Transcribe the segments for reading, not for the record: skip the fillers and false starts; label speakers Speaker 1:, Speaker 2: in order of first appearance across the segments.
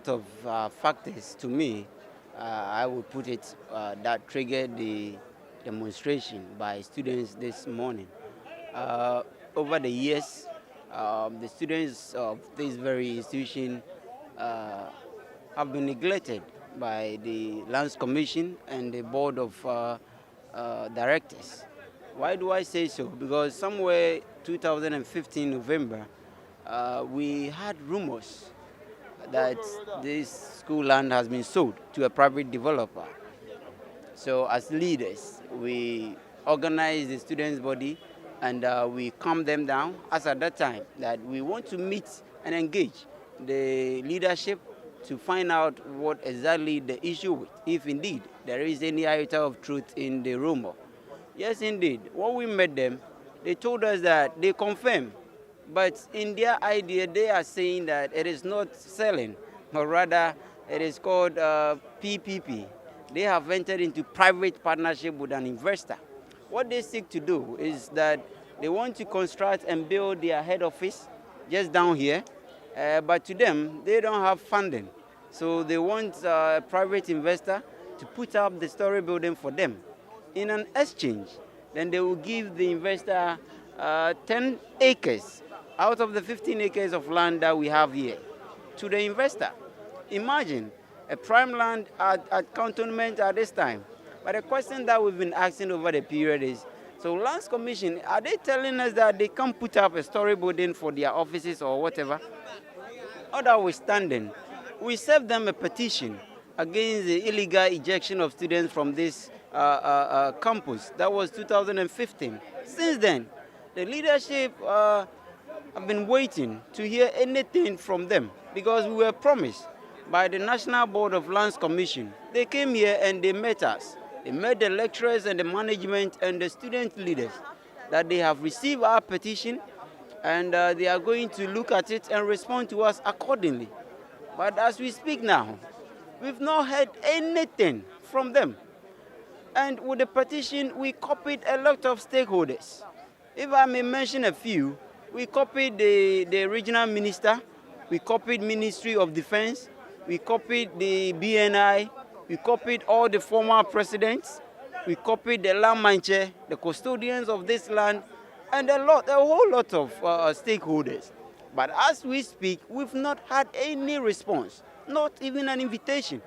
Speaker 1: lot of factors to me. I would put it that triggered the demonstration by students this morning. Over the years, the students of this very institution have been neglected by the Lands Commission and the Board of Directors. Why do I say so? Because somewhere 2015 November, we had rumors that this school land has been sold to a private developer. So as leaders, we organize the students' body and we calm them down as at that time that we want to meet and engage the leadership to find out what exactly the issue is, if indeed there is any iota of truth in the rumor. Yes, indeed. When we met them, they told us that they confirm, but in their idea, they are saying that it is not selling, but rather it is called PPP. They have entered into private partnership with an investor. What they seek to do is that they want to construct and build their head office just down here, but to them, they don't have funding. So they want a private investor to put up the story building for them. In an exchange, then they will give the investor 10 acres out of the 15 acres of land that we have here to the investor. Imagine a prime land at cantonment at this time. But the question that we've been asking over the period is, so Lands Commission, are they telling us that they can't put up a story building for their offices or whatever? Notwithstanding, we served them a petition against the illegal ejection of students from this campus. That was 2015. Since then, the leadership have been waiting to hear anything from them because we were promised by the National Board of Lands Commission. They came here and they met us. They met the lecturers and the management and the student leaders that they have received our petition and they are going to look at it and respond to us accordingly. But as we speak now, we've not heard anything from them. And with the petition, we copied a lot of stakeholders. If I may mention a few, we copied the regional minister, we copied Ministry of Defense, we copied the BNI, we copied all the former presidents, we copied the land manager, the custodians of this land, and a whole lot of stakeholders. But as we speak, we've not had any response, not even an invitation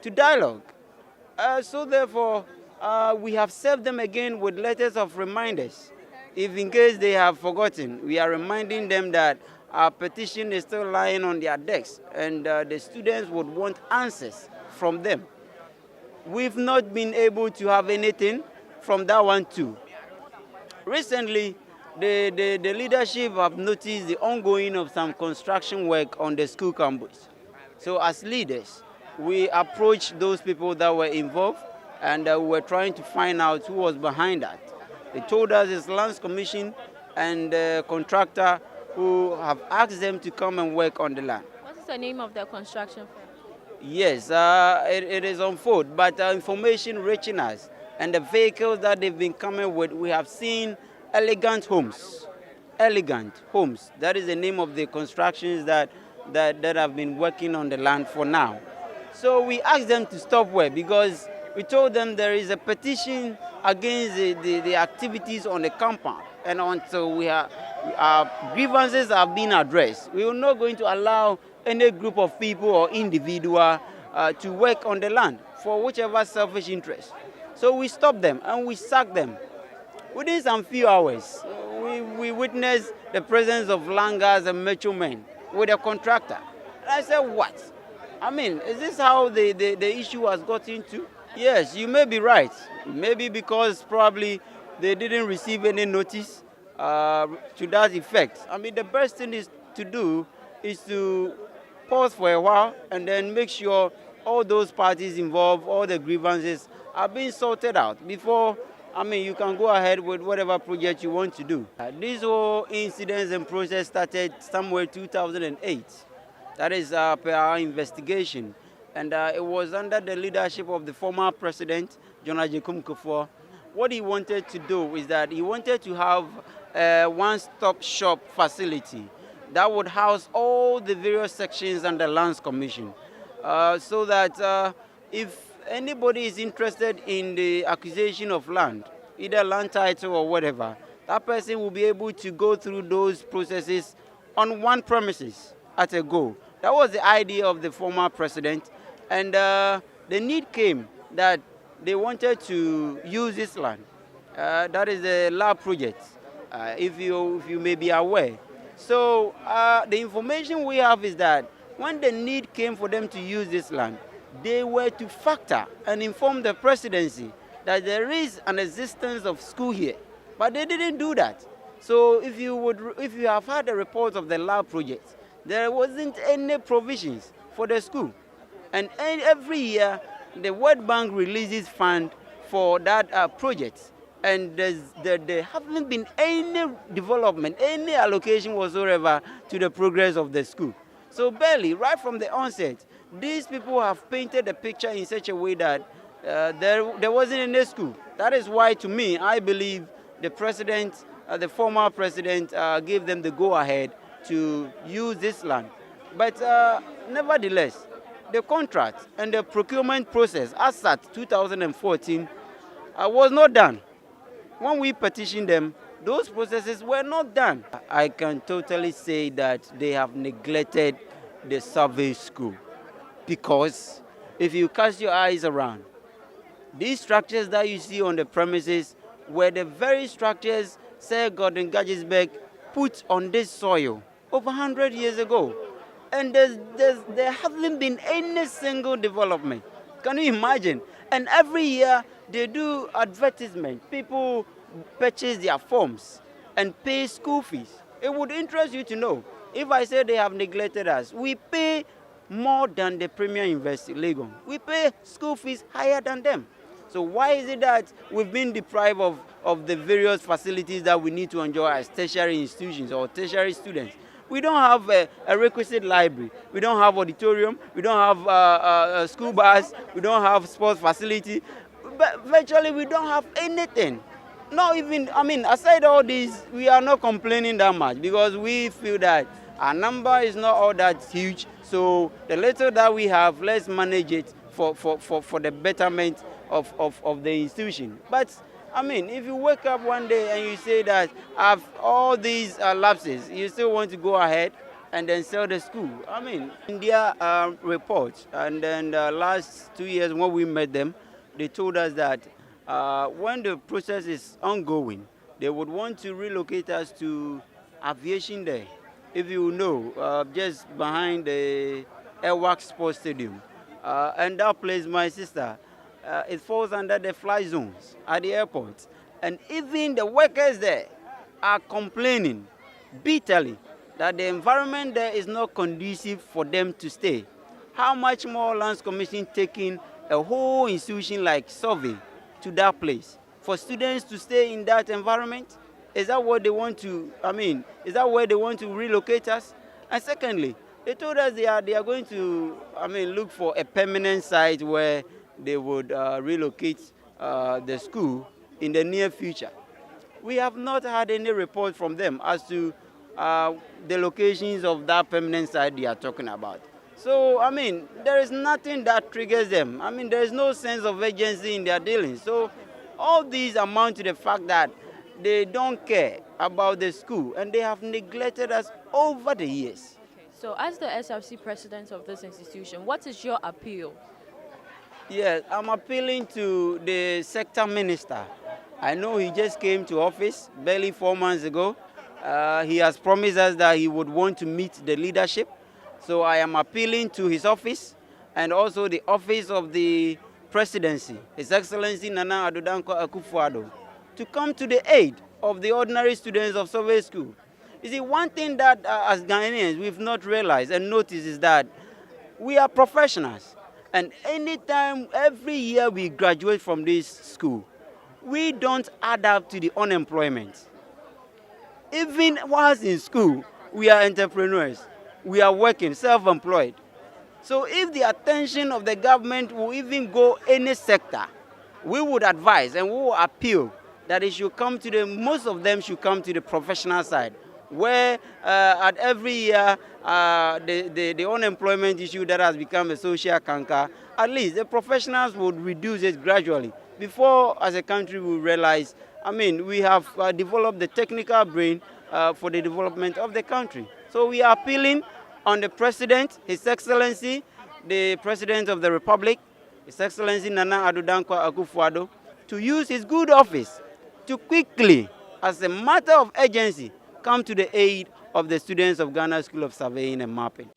Speaker 1: to dialogue. So therefore, we have served them again with letters of reminders. If in case they have forgotten, we are reminding them that our petition is still lying on their desks and the students would want answers from them. We've not been able to have anything from that one too. Recently, the leadership have noticed the ongoing of some construction work on the school campus. So as leaders, we approached those people that were involved and we were trying to find out who was behind that. They told us it's Lands Commission and the contractor who have asked them to come and work on the land.
Speaker 2: What is the name of the construction firm?
Speaker 1: Yes, it is on foot, but information reaching us and the vehicles that they've been coming with, we have seen elegant homes. Elegant homes. That is the name of the constructions that have been working on the land for now. So we asked them to stop work because we told them there is a petition against the activities on the compound. And until our grievances have been addressed, we are not going to allow any group of people or individual to work on the land for whichever selfish interest. So we stopped them and we sacked them. Within some few hours, we witnessed the presence of langars and macho men with a contractor. And I said, what? I mean, is this how the issue has got into? Yes, you may be right. Maybe because probably they didn't receive any notice to that effect. I mean, the best thing is to do is to pause for a while and then make sure all those parties involved, all the grievances are being sorted out before, I mean, you can go ahead with whatever project you want to do. This whole incidents and process started somewhere 2008. That is per our investigation. And it was under the leadership of the former president, John Ajekum Kufuor. What he wanted to do is that he wanted to have a one-stop shop facility that would house all the various sections under Lands Commission, so that if anybody is interested in the acquisition of land, either land title or whatever, that person will be able to go through those processes on one premises at a go. That was the idea of the former president, and the need came that they wanted to use this land. That is the lab project, if you may be aware. So the information we have is that when the need came for them to use this land, they were to factor and inform the presidency that there is an existence of school here, but they didn't do that. So if you have had a report of the lab project, there wasn't any provisions for the school, and every year the World Bank releases fund for that project, and there haven't been any development, any allocation whatsoever to the progress of the school. So barely, right from the onset, these people have painted the picture in such a way that there wasn't any school. That is why, to me, I believe the president, the former president, gave them the go-ahead to use this land. But nevertheless, the contract and the procurement process, as at 2014, was not done. When we petitioned them, those processes were not done. I can totally say that they have neglected the survey school, because if you cast your eyes around, these structures that you see on the premises were the very structures Sir Gordon Gagisberg put on this soil over 100 years ago. And there hasn't been any single development. Can you imagine? And every year they do advertisement. People purchase their forms and pay school fees. It would interest you to know, if I say they have neglected us, we pay more than the Premier University, Legon. We pay school fees higher than them. So why is it that we've been deprived of the various facilities that we need to enjoy as tertiary institutions or tertiary students? We don't have a requisite library. We don't have auditorium. We don't have a school bus. We don't have sports facility. But virtually, we don't have anything. Not even, aside all this, we are not complaining that much, because we feel that our number is not all that huge. So the little that we have, let's manage it for the betterment of the institution. But if you wake up one day and you say that after all these lapses, you still want to go ahead and then sell the school. In their report, and then the last 2 years when we met them, they told us that when the process is ongoing, they would want to relocate us to aviation there. If you know, just behind the Airworks Sports Stadium. And that place, my sister, it falls under the fly zones at the airport. And even the workers there are complaining bitterly that the environment there is not conducive for them to stay. How much more Lands Commission taking a whole institution like Survey to that place for students to stay in that environment? Is that what they want to, is that where they want to relocate us? And secondly, they told us they are going to, look for a permanent site where they would relocate the school in the near future. We have not had any report from them as to the locations of that permanent site they are talking about. So, there is nothing that triggers them. There is no sense of urgency in their dealings. So, all these amount to the fact that they don't care about the school, and they have neglected us over the years.
Speaker 2: Okay. So, as the SRC president of this institution, what is your appeal?
Speaker 1: Yes, I'm appealing to the sector minister. I know he just came to office barely 4 months ago. He has promised us that he would want to meet the leadership. So I am appealing to his office and also the office of the presidency, His Excellency Nana Addo Dankwa Akufo-Addo, to come to the aid of the ordinary students of Survey School. You see, one thing that as Ghanaians we've not realized and noticed is that we are professionals. And anytime, every year we graduate from this school, we don't add up to the unemployment. Even whilst in school, we are entrepreneurs. We are working, self-employed. So if the attention of the government will even go any sector, we would advise and we will appeal that it should come to most of them should come to the professional side. where at every year the unemployment issue that has become a social canker, at least the professionals would reduce it gradually. Before, as a country, we realize, I mean, we have developed the technical brain for the development of the country. So we are appealing on the President, His Excellency, the President of the Republic, His Excellency Nana Addo Dankwa Akufo-Addo, to use his good office to quickly, as a matter of urgency, come to the aid of the students of Ghana School of Surveying and Mapping.